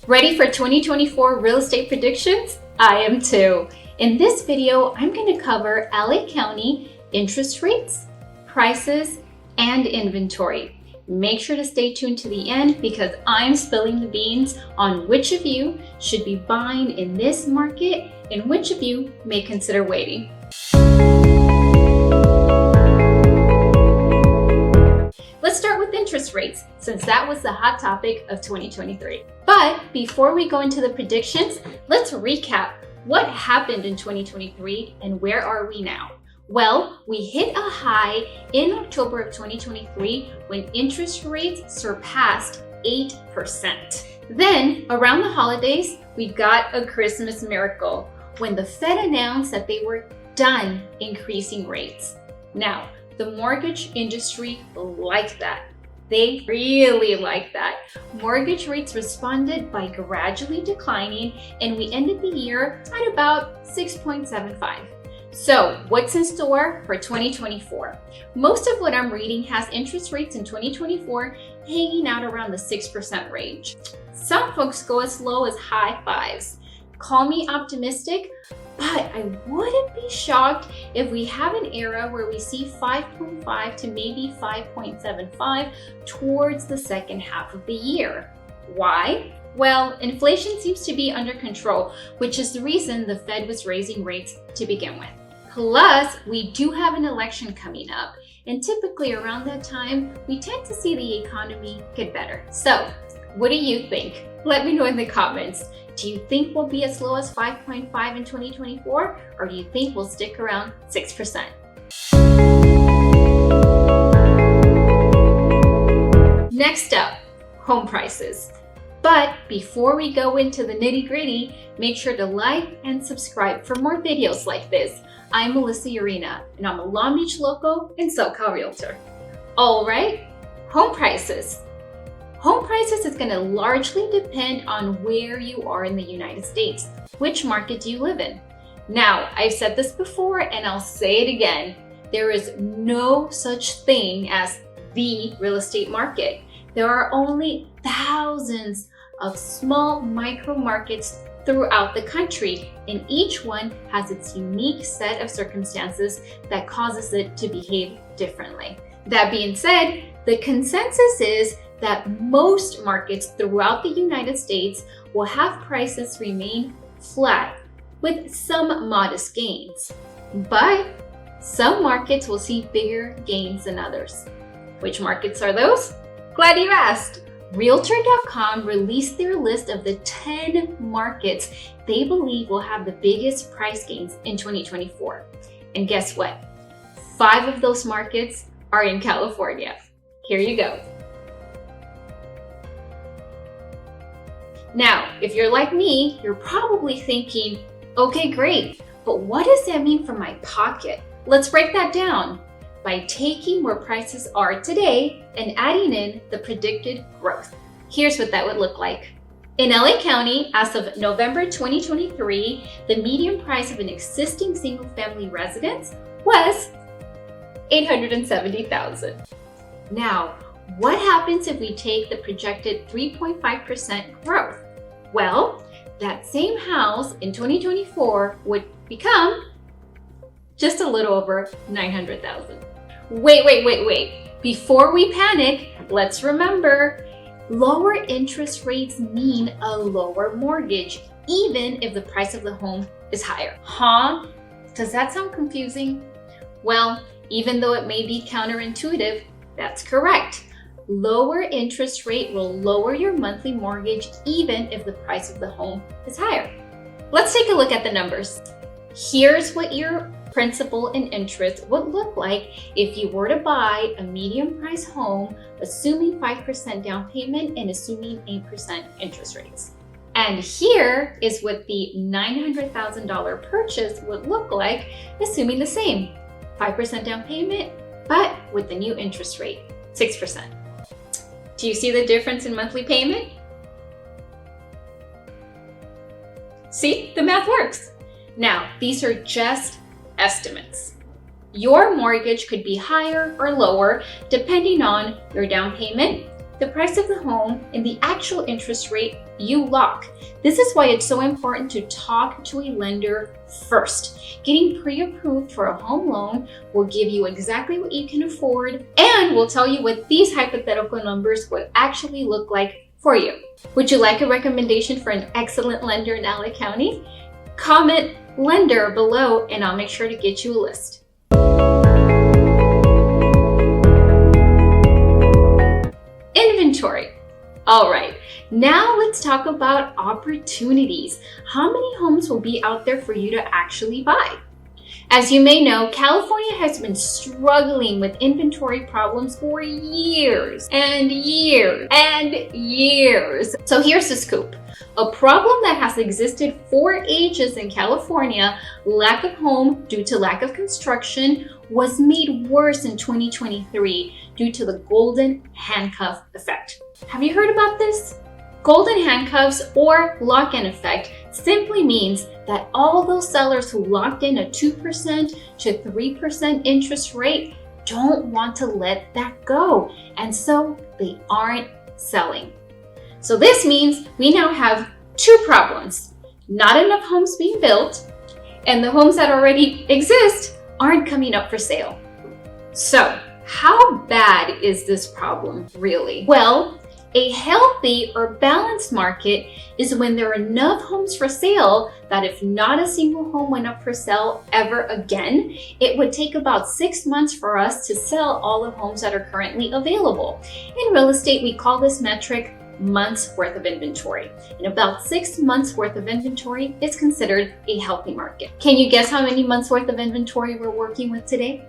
Ready for 2024 real estate predictions? I am too. In this video, I'm going to cover LA County interest rates, prices, and inventory. Make sure to stay tuned to the end because I'm spilling the beans on which of you should be buying in this market and which of you may consider waiting. Let's start with interest rates, since that was the hot topic of 2023. But before we go into the predictions, let's recap what happened in 2023 and where are we now? Well, we hit a high in October of 2023 when interest rates surpassed 8%. Then, around the holidays, we got a Christmas miracle when the Fed announced that they were done increasing rates. Now, the mortgage industry liked that. They really liked that. Mortgage rates responded by gradually declining, and we ended the year at about 6.75. So what's in store for 2024? Most of what I'm reading has interest rates in 2024 hanging out around the 6% range. Some folks go as low as high fives. Call me optimistic, but I wouldn't be shocked if we have an era where we see 5.5 to maybe 5.75 towards the second half of the year. Why? Well, inflation seems to be under control, which is the reason the Fed was raising rates to begin with. Plus, we do have an election coming up, and typically around that time, we tend to see the economy get better. So, what do you think? Let me know in the comments. Do you think we'll be as low as 5.5 in 2024, or do you think we'll stick around 6%? Next up, home prices. But before we go into the nitty-gritty, make sure to like and subscribe for more videos like this. I'm Melissa Urena, and I'm a Long Beach local and SoCal realtor. All right, home prices. Home prices is going to largely depend on where you are in the United States. Which market do you live in? Now, I've said this before and I'll say it again. There is no such thing as the real estate market. There are only thousands of small micro markets throughout the country, and each one has its unique set of circumstances that causes it to behave differently. That being said, the consensus is that most markets throughout the United States will have prices remain flat with some modest gains. But some markets will see bigger gains than others. Which markets are those? Glad you asked. Realtor.com released their list of the 10 markets they believe will have the biggest price gains in 2024. And guess what? 5 of those markets are in California. Here you go. Now, if you're like me, you're probably thinking, okay, great, but what does that mean for my pocket? Let's break that down by taking where prices are today and adding in the predicted growth. Here's what that would look like. In LA County, as of November 2023, the median price of an existing single-family residence was $870,000. Now, what happens if we take the projected 3.5% growth? Well, that same house in 2024 would become just a little over $900,000. Wait. Before we panic, let's remember, lower interest rates mean a lower mortgage, even if the price of the home is higher. Huh? Does that sound confusing? Well, even though it may be counterintuitive, that's correct. Lower interest rate will lower your monthly mortgage even if the price of the home is higher. Let's take a look at the numbers. Here's what your principal and interest would look like if you were to buy a medium price home, assuming 5% down payment and assuming 8% interest rates. And here is what the $900,000 purchase would look like, assuming the same, 5% down payment, but with the new interest rate, 6%. Do you see the difference in monthly payment? See, the math works. Now, these are just estimates. Your mortgage could be higher or lower depending on your down payment, the price of the home, and the actual interest rate you lock. This is why it's so important to talk to a lender first. Getting pre-approved for a home loan will give you exactly what you can afford and will tell you what these hypothetical numbers would actually look like for you. Would you like a recommendation for an excellent lender in LA County? Comment lender below and I'll make sure to get you a list. Inventory. All right, now let's talk about opportunities. How many homes will be out there for you to actually buy? As you may know, California has been struggling with inventory problems for years and years and years. So here's the scoop. A problem that has existed for ages in California, lack of home due to lack of construction, was made worse in 2023 due to the golden handcuff effect. Have you heard about this? Golden handcuffs or lock-in effect simply means that all those sellers who locked in a 2% to 3% interest rate don't want to let that go, and so they aren't selling. So this means we now have two problems. Not enough homes being built, and the homes that already exist aren't coming up for sale. So how bad is this problem really? Well, a healthy or balanced market is when there are enough homes for sale that if not a single home went up for sale ever again, it would take about 6 months for us to sell all the homes that are currently available. In real estate, we call this metric months worth of inventory. And about 6 months worth of inventory is considered a healthy market. Can you guess how many months worth of inventory we're working with today?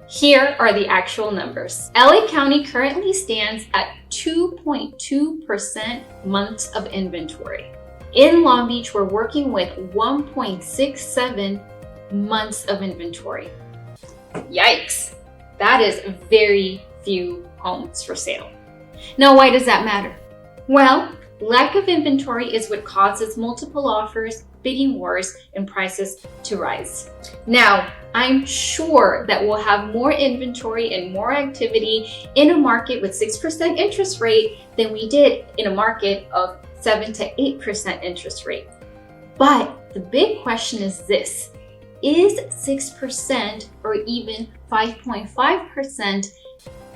Here are the actual numbers. LA County currently stands at 2.2% months of inventory. In Long Beach, we're working with 1.67 months of inventory. Yikes! That is very few homes for sale. Now, why does that matter? Well, lack of inventory is what causes multiple offers, bidding wars, and prices to rise. Now, I'm sure that we'll have more inventory and more activity in a market with 6% interest rate than we did in a market of 7 to 8% interest rate. But the big question is this: is 6% or even 5.5%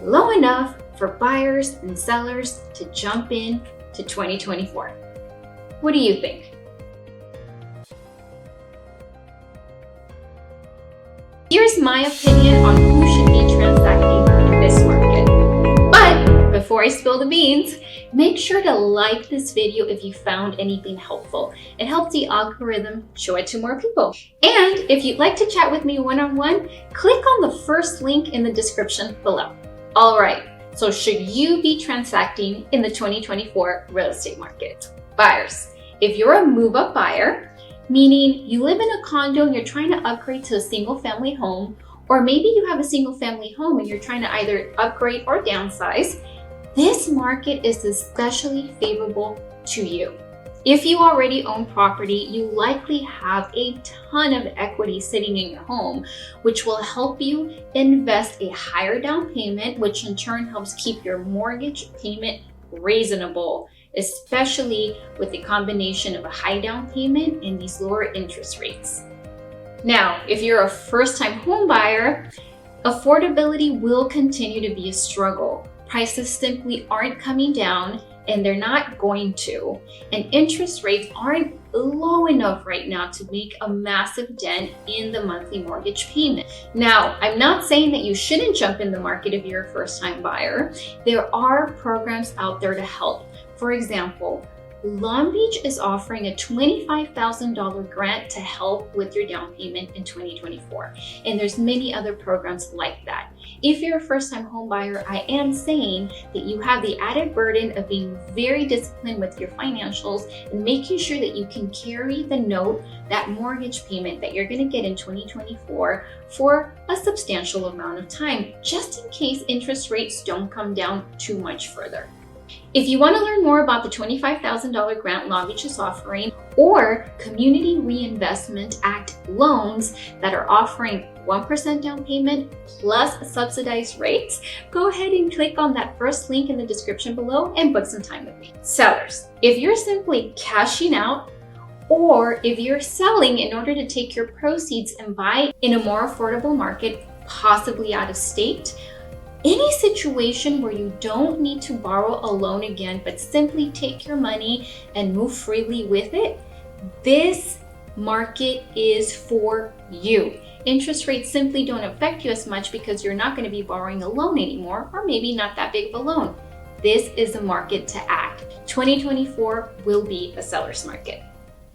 low enough for buyers and sellers to jump in to 2024? What do you think? Here's my opinion on who should be transacting in this market. But before I spill the beans, make sure to like this video if you found anything helpful. It helps the algorithm show it to more people. And if you'd like to chat with me one-on-one, click on the first link in the description below. All right, so should you be transacting in the 2024 real estate market? Buyers, if you're a move-up buyer, meaning you live in a condo and you're trying to upgrade to a single family home, or maybe you have a single family home and you're trying to either upgrade or downsize, this market is especially favorable to you. If you already own property, you likely have a ton of equity sitting in your home, which will help you invest a higher down payment, which in turn helps keep your mortgage payment reasonable, especially with the combination of a high down payment and these lower interest rates. Now, if you're a first-time home buyer, affordability will continue to be a struggle. Prices simply aren't coming down, and they're not going to. And interest rates aren't low enough right now to make a massive dent in the monthly mortgage payment. Now, I'm not saying that you shouldn't jump in the market if you're a first-time buyer. There are programs out there to help. For example, Long Beach is offering a $25,000 grant to help with your down payment in 2024. And there's many other programs like that. If you're a first-time home buyer, I am saying that you have the added burden of being very disciplined with your financials and making sure that you can carry the note, that mortgage payment that you're going to get in 2024 for a substantial amount of time, just in case interest rates don't come down too much further. If you want to learn more about the $25,000 grant Long Beach is offering or Community Reinvestment Act loans that are offering 1% down payment plus subsidized rates, go ahead and click on that first link in the description below and book some time with me. Sellers, if you're simply cashing out or if you're selling in order to take your proceeds and buy in a more affordable market, possibly out of state, any situation where you don't need to borrow a loan again, but simply take your money and move freely with it, this market is for you. Interest rates simply don't affect you as much because you're not going to be borrowing a loan anymore, or maybe not that big of a loan. This is a market to act. 2024 will be a seller's market.